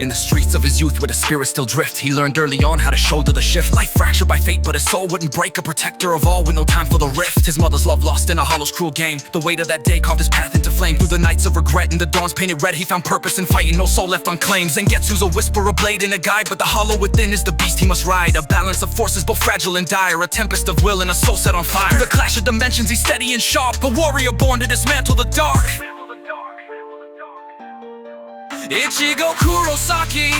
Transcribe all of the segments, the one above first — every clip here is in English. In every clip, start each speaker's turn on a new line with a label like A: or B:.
A: In the streets of his youth where the spirit still drift, he learned early on how to shoulder the shift. Life fractured by fate, but his soul wouldn't break. A protector of all with no time for the rift. His mother's love lost in a hollow's cruel game. The weight of that day carved his path into flame. Through the nights of regret and the dawns painted red, he found purpose in fighting, no soul left unclaimed. Zengetsu's a whisper, a blade and a guide, but the hollow within is the beast he must ride. A balance of forces both fragile and dire, a tempest of will and a soul set on fire. Through the clash of dimensions he's steady and sharp, a warrior born to dismantle the dark. Ichigo Kurosaki,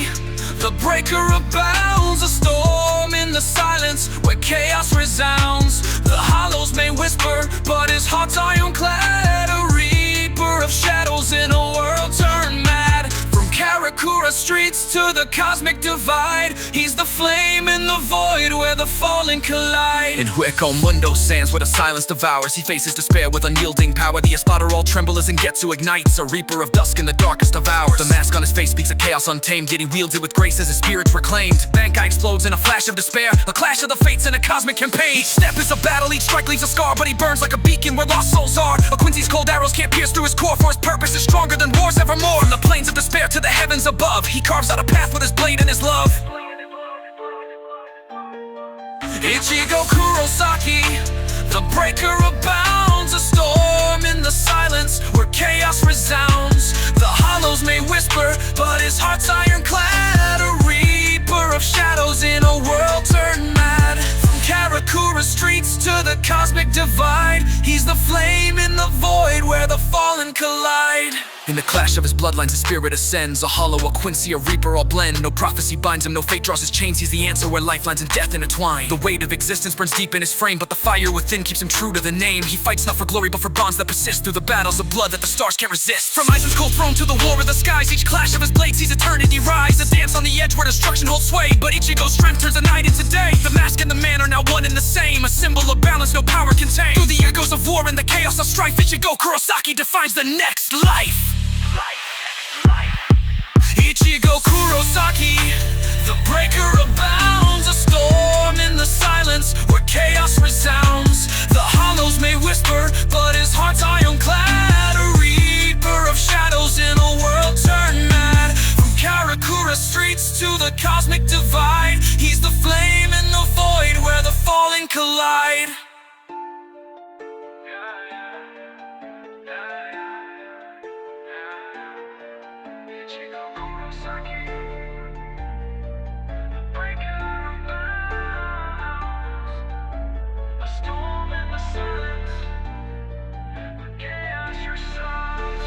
A: the breaker of bounds, a storm in the silence where chaos resounds. The hollows may whisper, but his heart's ironclad, a reaper of shadows in a world turned mad. From Karakura streets to the cosmic divide, he's the flame in the void where the fallen collide. In Hueco Mundo sands where the silence devours, he faces despair with unyielding power. The Espada all tremble as Zengetsu ignites, a reaper of dusk in the darkest of hours. The mask on his face speaks of chaos untamed, yet he wields it with grace as his spirit's reclaimed. Bankai explodes in a flash of despair, a clash of the fates in a cosmic campaign. Each step is a battle, each strike leaves a scar, but he burns like a beacon where lost souls are. A Quincy's cold arrows can't pierce through his core, for his purpose is stronger than wars evermore. From the plains of despair to the heavens above, he carves out a path with his blade and his love. Ichigo Kurosaki, the breaker of bounds, a storm in the silence where chaos resounds. The hollows may whisper, but his heart's ironclad, a reaper of shadows in a world turned mad. From Karakura streets to the cosmic divide, he's the flame in the void where the fallen collide. In the clash of his bloodlines, his spirit ascends, a hollow, a Quincy, a reaper all blend. No prophecy binds him, no fate draws his chains. He's the answer where lifelines and death intertwine. The weight of existence burns deep in his frame, but the fire within keeps him true to the name. He fights not for glory, but for bonds that persist through the battles of blood that the stars can't resist. From Aizen's cold throne to the war of the skies, each clash of his blade sees eternity rise. A dance on the edge where destruction holds sway, but Ichigo's strength turns the night into day. The mask and the man are now one and the same, a symbol of balance no power can tame. Through the echoes of war and the chaos of strife, Ichigo Kurosaki defines the next life. Ichigo Kurosaki, the breaker of bounds, a storm in the silence where chaos resounds. The hollows may whisper, but his heart's ironclad, a reaper of shadows in a world turned mad. From Karakura streets to the cosmic divide, he's the flame in the void where the fallen collide. Ichigo Kurosaki, the breaker of bounds, a storm in the silence where chaos resounds.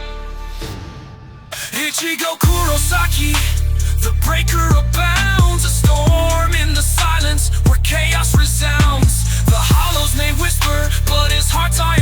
A: Ichigo Kurosaki, the breaker of bounds, a storm in the silence where chaos resounds. The hollows may whisper, but his heart's iron.